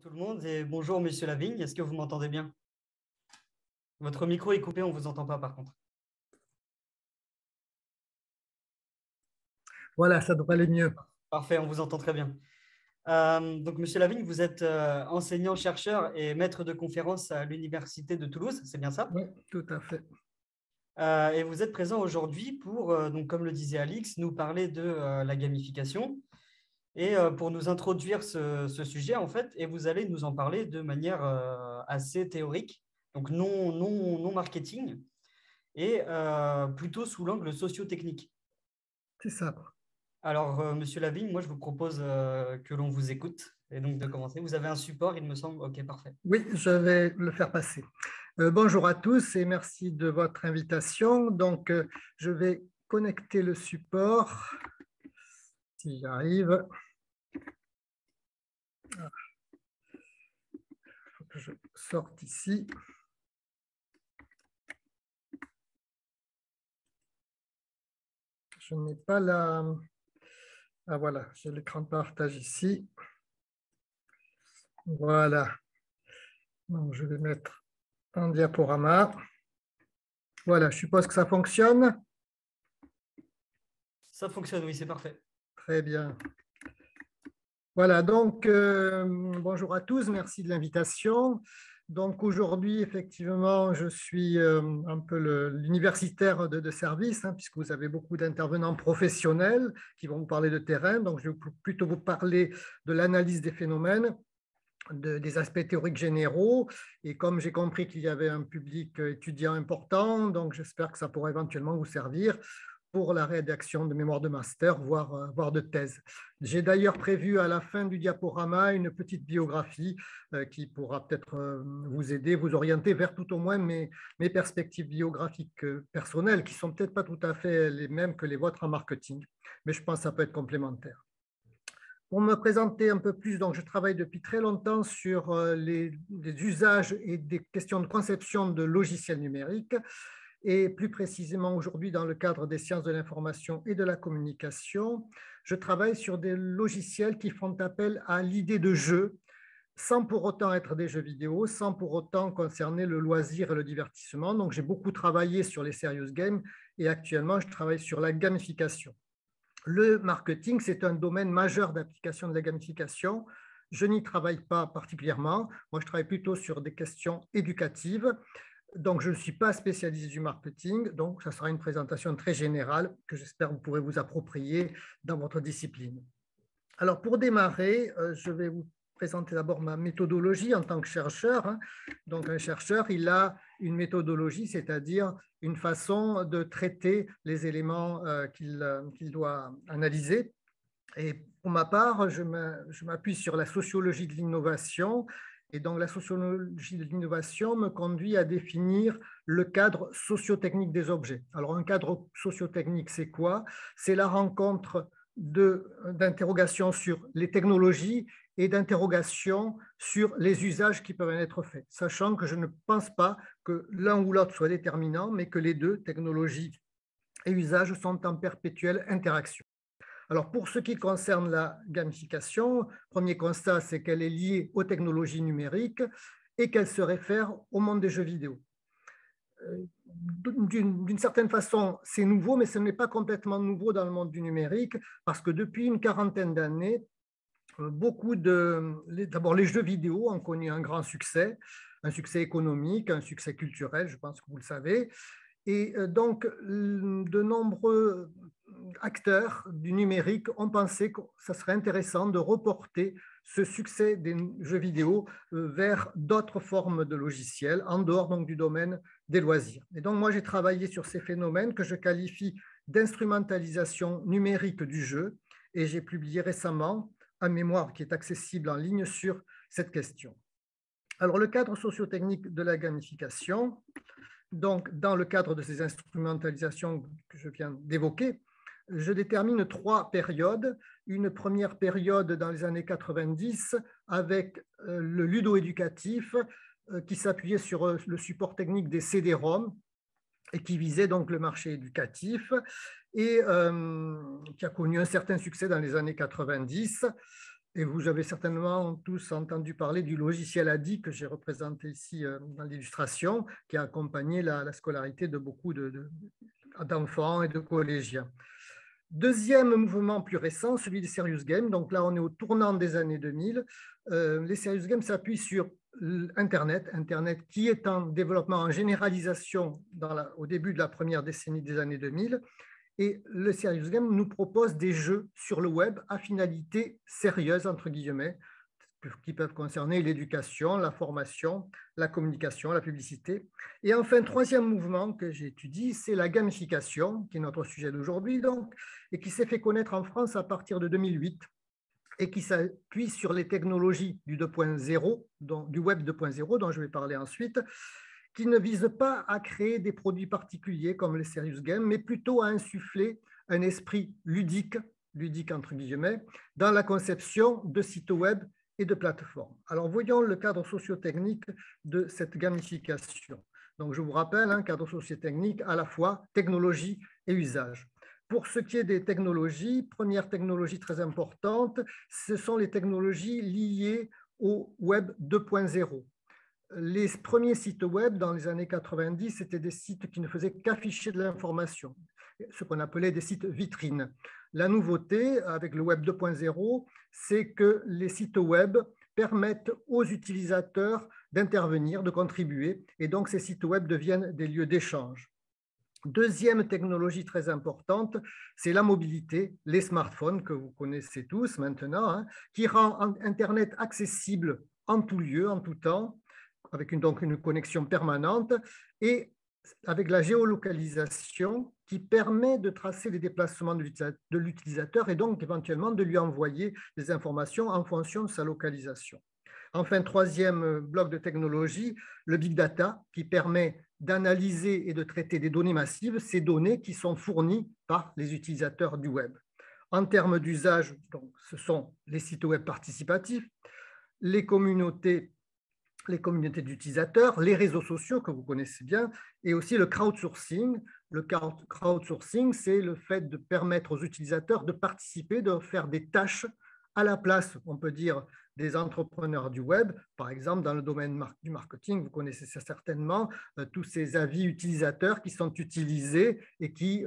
Bonjour tout le monde et bonjour Monsieur Lavigne, est-ce que vous m'entendez bien? Votre micro est coupé, on ne vous entend pas par contre. Voilà, ça devrait aller mieux. Parfait, on vous entend très bien. Donc Monsieur Lavigne, vous êtes enseignant-chercheur et maître de conférence à l'Université de Toulouse, c'est bien ça? Oui, tout à fait. Et vous êtes présent aujourd'hui pour, donc, comme le disait Alix, nous parler de la gamification et pour nous introduire ce sujet en fait, et vous allez nous en parler de manière assez théorique, donc non marketing, et plutôt sous l'angle socio-technique. C'est ça. Alors, Monsieur Lavigne, moi, je vous propose que l'on vous écoute et donc de commencer. Vous avez un support, il me semble. Ok, parfait. Oui, je vais le faire passer. Bonjour à tous et merci de votre invitation. Donc, je vais connecter le support, si j'arrive. Il faut que je sorte ici. Je n'ai pas la... Ah voilà, j'ai l'écran de partage ici. Voilà. Donc, je vais mettre un diaporama. Voilà, je suppose que ça fonctionne. Ça fonctionne, oui, c'est parfait. Très bien. Voilà, donc bonjour à tous, merci de l'invitation. Donc aujourd'hui, effectivement, je suis un peu l'universitaire de service, hein, puisque vous avez beaucoup d'intervenants professionnels qui vont vous parler de terrain. Donc je vais plutôt vous parler de l'analyse des phénomènes, des aspects théoriques généraux. Et comme j'ai compris qu'il y avait un public étudiant important, donc j'espère que ça pourra éventuellement vous servir pour la rédaction de mémoire de master, voire de thèse. J'ai d'ailleurs prévu à la fin du diaporama une petite biographie qui pourra peut-être vous aider, vous orienter vers tout au moins mes perspectives biographiques personnelles, qui ne sont peut-être pas tout à fait les mêmes que les vôtres en marketing, mais je pense que ça peut être complémentaire. Pour me présenter un peu plus, donc je travaille depuis très longtemps sur les usages et des questions de conception de logiciels numériques, et plus précisément aujourd'hui dans le cadre des sciences de l'information et de la communication, je travaille sur des logiciels qui font appel à l'idée de jeu, sans pour autant être des jeux vidéo, sans pour autant concerner le loisir et le divertissement. Donc j'ai beaucoup travaillé sur les serious games et actuellement je travaille sur la gamification. Le marketing, c'est un domaine majeur d'application de la gamification. Je n'y travaille pas particulièrement. Moi, je travaille plutôt sur des questions éducatives. Donc, je ne suis pas spécialiste du marketing, donc ça sera une présentation très générale que j'espère que vous pourrez vous approprier dans votre discipline. Alors, pour démarrer, je vais vous présenter d'abord ma méthodologie en tant que chercheur. Donc, un chercheur, il a une méthodologie, c'est-à-dire une façon de traiter les éléments qu'il doit analyser. Et pour ma part, je m'appuie sur la sociologie de l'innovation. Et donc, la sociologie de l'innovation me conduit à définir le cadre sociotechnique des objets. Alors, un cadre sociotechnique, c'est quoi? C'est la rencontre d'interrogations sur les technologies et d'interrogations sur les usages qui peuvent en être faits, sachant que je ne pense pas que l'un ou l'autre soit déterminant, mais que les deux, technologie et usage, sont en perpétuelle interaction. Alors, pour ce qui concerne la gamification, premier constat, c'est qu'elle est liée aux technologies numériques et qu'elle se réfère au monde des jeux vidéo. D'une certaine façon, c'est nouveau, mais ce n'est pas complètement nouveau dans le monde du numérique, parce que depuis une quarantaine d'années, d'abord les jeux vidéo ont connu un grand succès, un succès économique, un succès culturel, je pense que vous le savez. Et donc, de nombreux acteurs du numérique ont pensé que ça serait intéressant de reporter ce succès des jeux vidéo vers d'autres formes de logiciels, en dehors donc du domaine des loisirs. Et donc, moi, j'ai travaillé sur ces phénomènes que je qualifie d'instrumentalisation numérique du jeu, et j'ai publié récemment un mémoire qui est accessible en ligne sur cette question. Alors, le cadre sociotechnique de la gamification, donc, dans le cadre de ces instrumentalisations que je viens d'évoquer, je détermine trois périodes. Une première période dans les années 90 avec le ludo-éducatif qui s'appuyait sur le support technique des CD-ROM et qui visait donc le marché éducatif et qui a connu un certain succès dans les années 90. et vous avez certainement tous entendu parler du logiciel ADI que j'ai représenté ici dans l'illustration, qui a accompagné la scolarité de beaucoup d'enfants et de collégiens. Deuxième mouvement plus récent, celui des serious games. Donc là, on est au tournant des années 2000. Les serious games s'appuient sur Internet qui est en développement, en généralisation au début de la première décennie des années 2000. Et le serious game nous propose des jeux sur le web à finalité sérieuse, entre guillemets, qui peuvent concerner l'éducation, la formation, la communication, la publicité. Et enfin, troisième mouvement que j'étudie, c'est la gamification, qui est notre sujet d'aujourd'hui, donc, et qui s'est fait connaître en France à partir de 2008 et qui s'appuie sur les technologies du 2.0, du web 2.0, dont je vais parler ensuite, qui ne vise pas à créer des produits particuliers comme les serious games, mais plutôt à insuffler un esprit ludique entre guillemets, dans la conception de sites web et de plateformes. Alors, voyons le cadre socio-technique de cette gamification. Donc, je vous rappelle, un cadre socio-technique à la fois technologie et usage. Pour ce qui est des technologies, première technologie très importante, ce sont les technologies liées au Web 2.0. Les premiers sites web dans les années 90, c'était des sites qui ne faisaient qu'afficher de l'information, ce qu'on appelait des sites vitrines. La nouveauté avec le Web 2.0, c'est que les sites web permettent aux utilisateurs d'intervenir, de contribuer, et donc ces sites web deviennent des lieux d'échange. Deuxième technologie très importante, c'est la mobilité, les smartphones que vous connaissez tous maintenant, qui rend Internet accessible en tout lieu, en tout temps, avec donc une connexion permanente, et avec la géolocalisation qui permet de tracer les déplacements de l'utilisateur et donc éventuellement de lui envoyer des informations en fonction de sa localisation. Enfin, troisième bloc de technologie, le big data qui permet d'analyser et de traiter des données massives, ces données qui sont fournies par les utilisateurs du web. En termes d'usage, ce sont les sites web participatifs, les communautés d'utilisateurs, les réseaux sociaux que vous connaissez bien, et aussi le crowdsourcing. Le crowdsourcing, c'est le fait de permettre aux utilisateurs de participer, de faire des tâches à la place, on peut dire, des entrepreneurs du web. Par exemple, dans le domaine du marketing, vous connaissez certainement tous ces avis utilisateurs qui sont utilisés et qui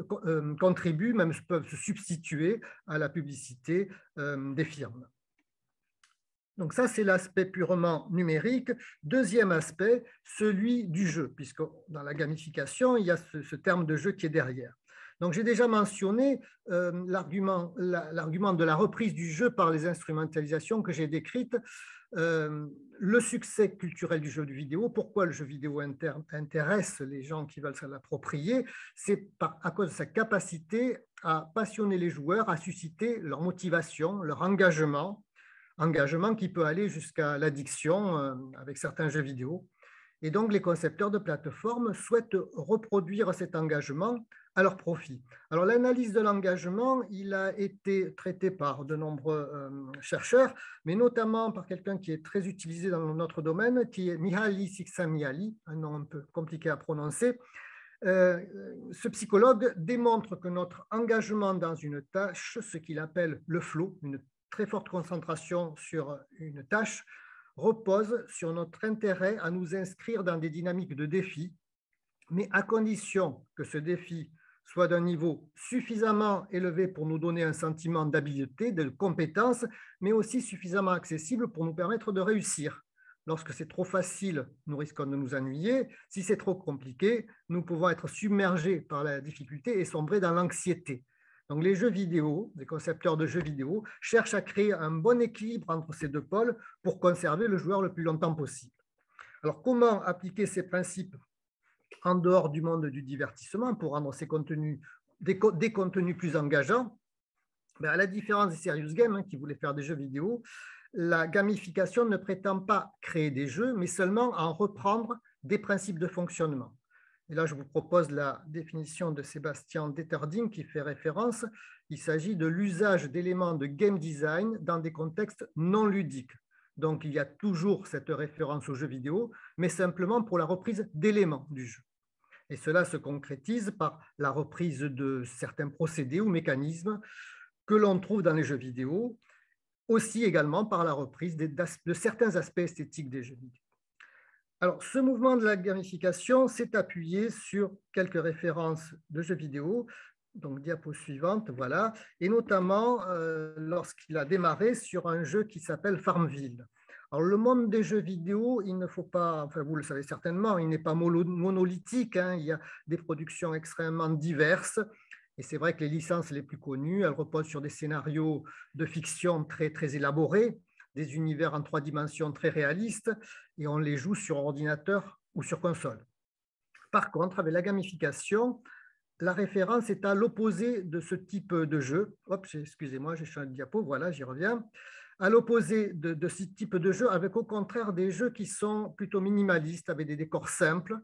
contribuent, même peuvent se substituer à la publicité des firmes. Donc ça, c'est l'aspect purement numérique. Deuxième aspect, celui du jeu, puisque dans la gamification, il y a ce terme de jeu qui est derrière. Donc j'ai déjà mentionné l'argument de la reprise du jeu par les instrumentalisations que j'ai décrites, le succès culturel du jeu vidéo. Pourquoi le jeu vidéo intéresse les gens qui veulent se l'approprier? C'est à cause de sa capacité à passionner les joueurs, à susciter leur motivation, leur engagement qui peut aller jusqu'à l'addiction avec certains jeux vidéo. Et donc, les concepteurs de plateformes souhaitent reproduire cet engagement à leur profit. Alors, l'analyse de l'engagement, il a été traité par de nombreux chercheurs, mais notamment par quelqu'un qui est très utilisé dans notre domaine, qui est Mihaly Csikszentmihalyi, un nom un peu compliqué à prononcer. Ce psychologue démontre que notre engagement dans une tâche, ce qu'il appelle le flow, une très forte concentration sur une tâche, repose sur notre intérêt à nous inscrire dans des dynamiques de défi, mais à condition que ce défi soit d'un niveau suffisamment élevé pour nous donner un sentiment d'habileté, de compétence, mais aussi suffisamment accessible pour nous permettre de réussir. Lorsque c'est trop facile, nous risquons de nous ennuyer. Si c'est trop compliqué, nous pouvons être submergés par la difficulté et sombrer dans l'anxiété. Donc, les jeux vidéo, les concepteurs de jeux vidéo cherchent à créer un bon équilibre entre ces deux pôles pour conserver le joueur le plus longtemps possible. Alors, comment appliquer ces principes en dehors du monde du divertissement pour rendre ces contenus, des contenus plus engageants? À la différence des serious games qui voulaient faire des jeux vidéo, la gamification ne prétend pas créer des jeux, mais seulement en reprendre des principes de fonctionnement. Et là, je vous propose la définition de Sébastien Deterding qui fait référence. Il s'agit de l'usage d'éléments de game design dans des contextes non ludiques. Donc, il y a toujours cette référence au jeu vidéo, mais simplement pour la reprise d'éléments du jeu. Et cela se concrétise par la reprise de certains procédés ou mécanismes que l'on trouve dans les jeux vidéo. aussi également par la reprise de certains aspects esthétiques des jeux vidéo. Alors, ce mouvement de la gamification s'est appuyé sur quelques références de jeux vidéo, donc diapo suivante, voilà, et notamment lorsqu'il a démarré sur un jeu qui s'appelle Farmville. Alors, le monde des jeux vidéo, il ne faut pas, enfin vous le savez certainement, il n'est pas monolithique, hein, il y a des productions extrêmement diverses, et c'est vrai que les licences les plus connues, elles reposent sur des scénarios de fiction très, très élaborés, des univers en 3 dimensions très réalistes, et on les joue sur ordinateur ou sur console. Par contre, avec la gamification, la référence est à l'opposé de ce type de jeu. Hop, excusez-moi, j'ai changé de diapo, voilà, j'y reviens. À l'opposé de ce type de jeu, avec au contraire des jeux qui sont plutôt minimalistes, avec des décors simples,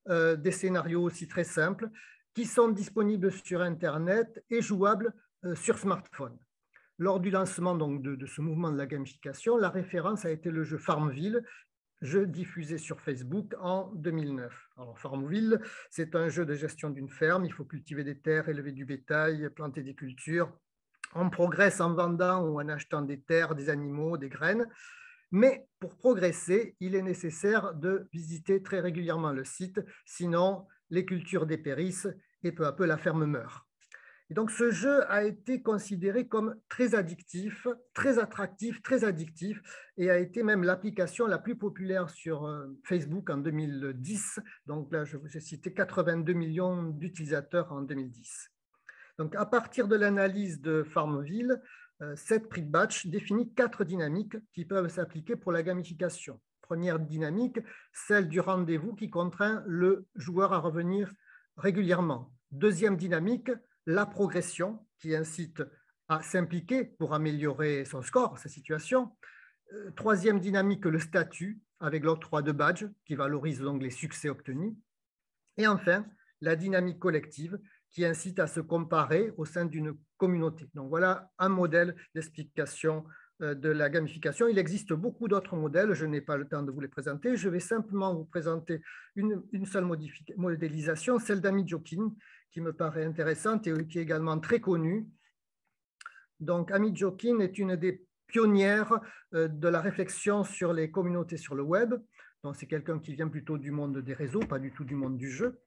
des scénarios aussi très simples, qui sont disponibles sur Internet et jouables sur smartphone. Lors du lancement donc, de ce mouvement de la gamification, la référence a été le jeu Farmville, jeu diffusé sur Facebook en 2009. Alors, Farmville, c'est un jeu de gestion d'une ferme. Il faut cultiver des terres, élever du bétail, planter des cultures. On progresse en vendant ou en achetant des terres, des animaux, des graines. Mais pour progresser, il est nécessaire de visiter très régulièrement le site, sinon les cultures dépérissent et peu à peu la ferme meurt. Et donc ce jeu a été considéré comme très addictif, très attractif, très addictif, et a été même l'application la plus populaire sur Facebook en 2010. Donc là, je vous ai cité 82 millions d'utilisateurs en 2010. Donc à partir de l'analyse de Farmville, Seth Pritbach définit 4 dynamiques qui peuvent s'appliquer pour la gamification. Première dynamique, celle du rendez-vous qui contraint le joueur à revenir régulièrement. Deuxième dynamique, la progression qui incite à s'impliquer pour améliorer son score, sa situation. Troisième dynamique, le statut avec l'octroi de badge qui valorise donc les succès obtenus. Et enfin, la dynamique collective qui incite à se comparer au sein d'une communauté. Donc voilà un modèle d'explication de la gamification. Il existe beaucoup d'autres modèles, je n'ai pas le temps de vous les présenter. Je vais simplement vous présenter une seule modélisation, celle d'Amy Jokin, qui me paraît intéressante et qui est également très connue. Donc Amy Jokin est une des pionnières de la réflexion sur les communautés sur le web. Donc c'est quelqu'un qui vient plutôt du monde des réseaux, pas du tout du monde du jeu.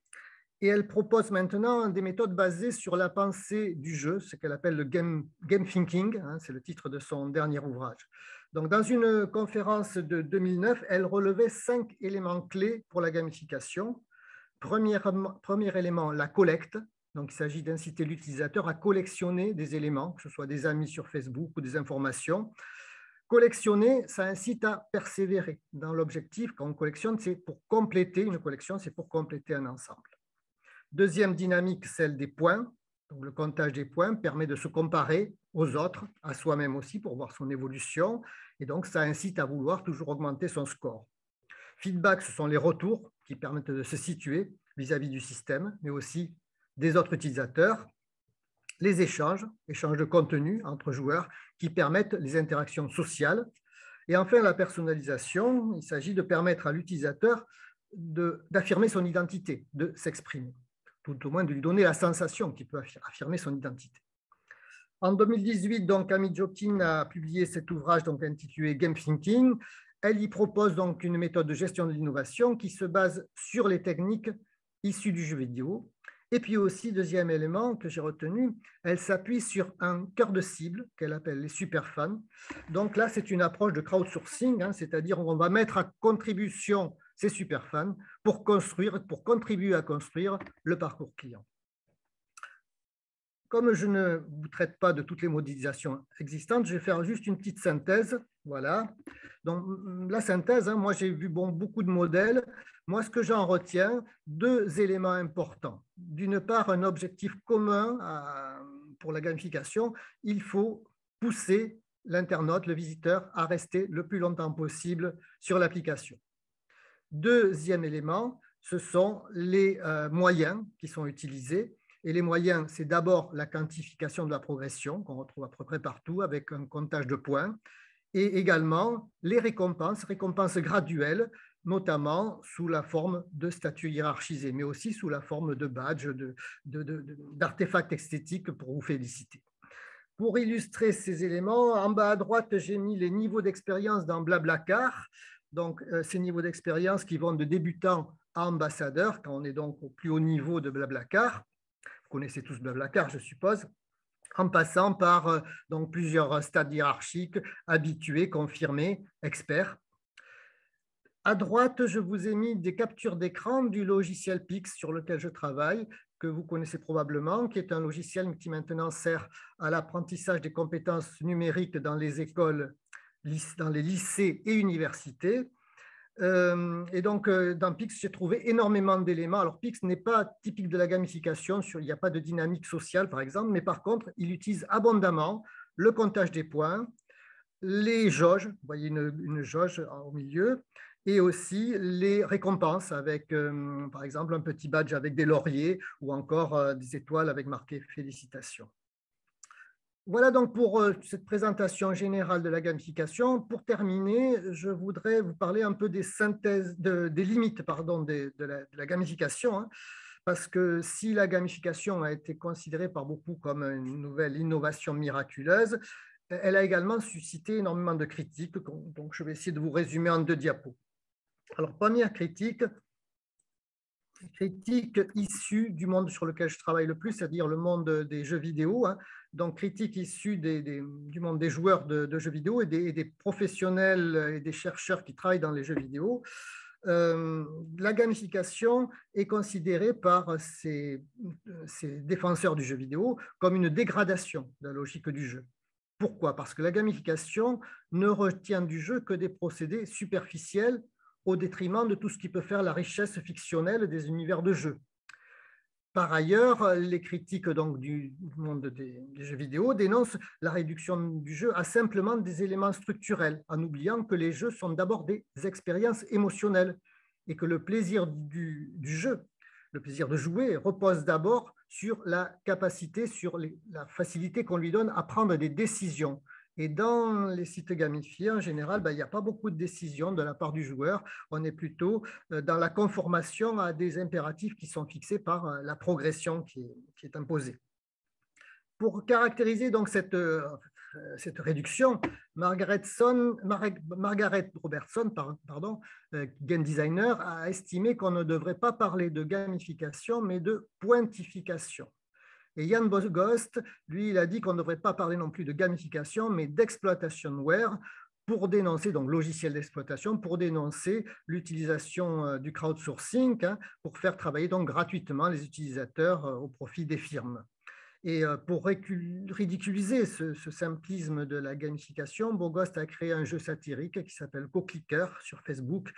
Et elle propose maintenant des méthodes basées sur la pensée du jeu, ce qu'elle appelle le game thinking, hein, c'est le titre de son dernier ouvrage. Donc, dans une conférence de 2009, elle relevait 5 éléments clés pour la gamification. Premier élément, la collecte. Donc, il s'agit d'inciter l'utilisateur à collectionner des éléments, que ce soit des amis sur Facebook ou des informations. Collectionner, ça incite à persévérer dans l'objectif. Quand on collectionne, c'est pour compléter une collection, c'est pour compléter un ensemble. Deuxième dynamique, celle des points. Donc, le comptage des points permet de se comparer aux autres, à soi-même aussi, pour voir son évolution. Et donc, ça incite à vouloir toujours augmenter son score. Feedback, ce sont les retours qui permettent de se situer vis-à-vis du système, mais aussi des autres utilisateurs. Les échanges de contenu entre joueurs qui permettent les interactions sociales. Et enfin, la personnalisation, il s'agit de permettre à l'utilisateur d'affirmer son identité, de s'exprimer, tout au moins de lui donner la sensation qu'il peut affirmer son identité. En 2018, donc, Amy Jokin a publié cet ouvrage donc, intitulé Game Thinking. Elle y propose donc une méthode de gestion de l'innovation qui se base sur les techniques issues du jeu vidéo. Et puis aussi, deuxième élément que j'ai retenu, elle s'appuie sur un cœur de cible qu'elle appelle les superfans. Donc là, c'est une approche de crowdsourcing, hein, c'est-à-dire on va mettre à contribution ces superfans pour contribuer à construire le parcours client. Comme je ne vous traite pas de toutes les modélisations existantes, je vais faire juste une petite synthèse. Voilà. Donc, la synthèse, hein, moi j'ai vu beaucoup de modèles. Moi, ce que j'en retiens, 2 éléments importants. D'une part, un objectif commun pour la gamification. Il faut pousser l'internaute, le visiteur, à rester le plus longtemps possible sur l'application. Deuxième élément, ce sont les moyens qui sont utilisés. Et les moyens, c'est d'abord la quantification de la progression, qu'on retrouve à peu près partout avec un comptage de points, et également les récompenses graduelles, notamment sous la forme de statuts hiérarchisés, mais aussi sous la forme de badges, d'artefacts esthétiques pour vous féliciter. Pour illustrer ces éléments, en bas à droite, j'ai mis les niveaux d'expérience dans Blablacar. Donc, ces niveaux d'expérience qui vont de débutant à ambassadeur, quand on est donc au plus haut niveau de Blablacar. Vous connaissez tous Blablacar, je suppose, en passant par donc plusieurs stades hiérarchiques, habitués, confirmés, experts. À droite, je vous ai mis des captures d'écran du logiciel Pix sur lequel je travaille, que vous connaissez probablement, qui est un logiciel qui maintenant sert à l'apprentissage des compétences numériques dans les écoles, dans les lycées et universités. Et donc, dans Pix, j'ai trouvé énormément d'éléments. Alors, Pix n'est pas typique de la gamification, il n'y a pas de dynamique sociale, par exemple, mais par contre, il utilise abondamment le comptage des points, les jauges, vous voyez une jauge au milieu, et aussi les récompenses avec, par exemple, un petit badge avec des lauriers ou encore des étoiles avec marqué félicitations. Voilà donc pour cette présentation générale de la gamification. Pour terminer, je voudrais vous parler un peu des synthèses, des limites pardon, de la gamification, hein, parce que si la gamification a été considérée par beaucoup comme une nouvelle innovation miraculeuse, elle a également suscité énormément de critiques, donc je vais essayer de vous résumer en 2 diapos. Alors, première critique issue du monde sur lequel je travaille le plus, c'est-à-dire le monde des jeux vidéo, hein. Donc critique issue du monde des joueurs de jeux vidéo et des professionnels et des chercheurs qui travaillent dans les jeux vidéo. La gamification est considérée par ces défenseurs du jeu vidéo comme une dégradation de la logique du jeu. Pourquoi? Parce que la gamification ne retient du jeu que des procédés superficiels au détriment de tout ce qui peut faire la richesse fictionnelle des univers de jeu. Par ailleurs, les critiques donc, du monde des jeux vidéo dénoncent la réduction du jeu à simplement des éléments structurels, en oubliant que les jeux sont d'abord des expériences émotionnelles et que le plaisir du jeu, le plaisir de jouer, repose d'abord sur la capacité, sur la facilité qu'on lui donne à prendre des décisions. Et dans les sites gamifiés, en général, il n'y a pas beaucoup de décisions de la part du joueur. On est plutôt dans la conformation à des impératifs qui sont fixés par la progression qui est imposée. Pour caractériser donc cette réduction, Margaret Robertson, game designer, a estimé qu'on ne devrait pas parler de gamification, mais de pointification. Et Jan Bogost, lui, il a dit qu'on ne devrait pas parler non plus de gamification, mais d'exploitationware pour dénoncer, donc logiciel d'exploitation, pour dénoncer l'utilisation du crowdsourcing, hein, pour faire travailler donc gratuitement les utilisateurs au profit des firmes. Et pour ridiculiser ce simplisme de la gamification, Bogost a créé un jeu satirique qui s'appelle CoClicker sur Facebook,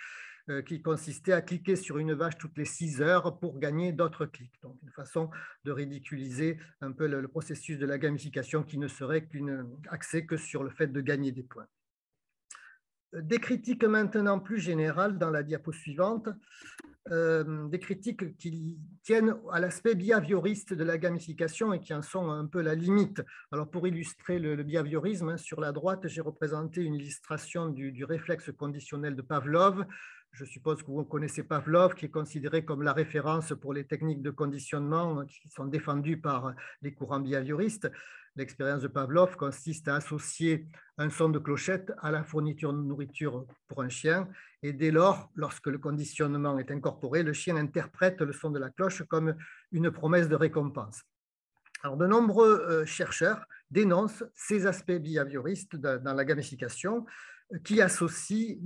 qui consistait à cliquer sur une vache toutes les 6 heures pour gagner d'autres clics. Donc, une façon de ridiculiser un peu le processus de la gamification qui ne serait axé que sur le fait de gagner des points. Des critiques maintenant plus générales dans la diapo suivante, des critiques qui tiennent à l'aspect behavioriste de la gamification et qui en sont un peu la limite. Alors pour illustrer le behaviorisme, hein, sur la droite, j'ai représenté une illustration du réflexe conditionnel de Pavlov. Je suppose que vous connaissez Pavlov, qui est considéré comme la référence pour les techniques de conditionnement qui sont défendues par les courants behavioristes. L'expérience de Pavlov consiste à associer un son de clochette à la fourniture de nourriture pour un chien. Et dès lors, lorsque le conditionnement est incorporé, le chien interprète le son de la cloche comme une promesse de récompense. Alors, de nombreux chercheurs dénoncent ces aspects behavioristes dans la gamification qui associent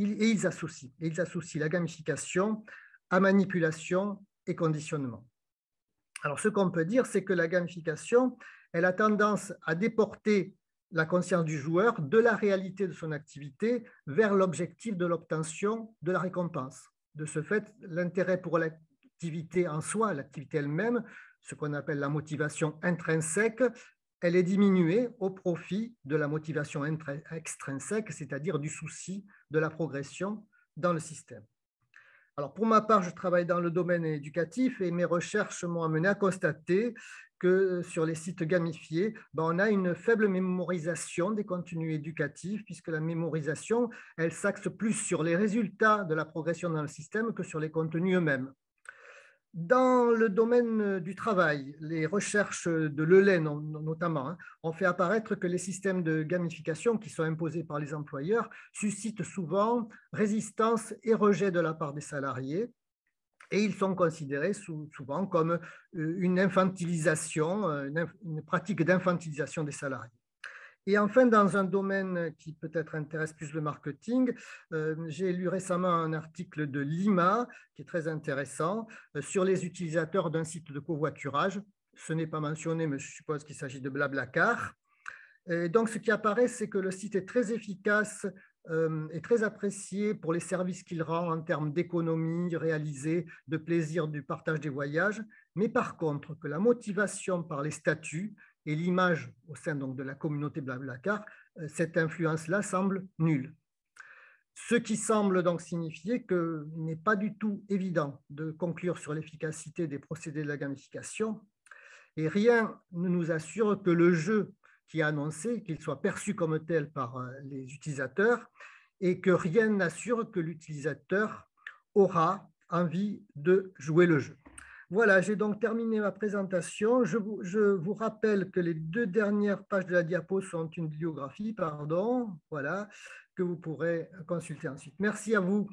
la gamification à manipulation et conditionnement. Alors, ce qu'on peut dire, c'est que la gamification, elle a tendance à déporter la conscience du joueur de la réalité de son activité vers l'objectif de l'obtention de la récompense. De ce fait, l'intérêt pour l'activité en soi, l'activité elle-même, ce qu'on appelle la motivation intrinsèque, elle est diminuée au profit de la motivation extrinsèque, c'est-à-dire du souci de la progression dans le système. Alors, pour ma part, je travaille dans le domaine éducatif et mes recherches m'ont amené à constater que sur les sites gamifiés, on a une faible mémorisation des contenus éducatifs puisque la mémorisation, elle s'axe plus sur les résultats de la progression dans le système que sur les contenus eux-mêmes. Dans le domaine du travail, les recherches de Lelay notamment ont fait apparaître que les systèmes de gamification qui sont imposés par les employeurs suscitent souvent résistance et rejet de la part des salariés, et ils sont considérés souvent comme une infantilisation, une pratique d'infantilisation des salariés. Et enfin, dans un domaine qui peut-être intéresse plus le marketing, j'ai lu récemment un article de Lima qui est très intéressant sur les utilisateurs d'un site de covoiturage. Ce n'est pas mentionné, mais je suppose qu'il s'agit de Blablacar. Et donc, ce qui apparaît, c'est que le site est très efficace et très apprécié pour les services qu'il rend en termes d'économie réalisée, de plaisir du partage des voyages, mais par contre, que la motivation par les statuts et l'image au sein donc, de la communauté Blablacar, cette influence-là semble nulle. Ce qui semble donc signifier qu'il n'est pas du tout évident de conclure sur l'efficacité des procédés de la gamification, et rien ne nous assure que le jeu qui est annoncé, qu'il soit perçu comme tel par les utilisateurs, et que rien n'assure que l'utilisateur aura envie de jouer le jeu. Voilà, j'ai donc terminé ma présentation. Je vous rappelle que les 2 dernières pages de la diapo sont une bibliographie, pardon, voilà, que vous pourrez consulter ensuite. Merci à vous.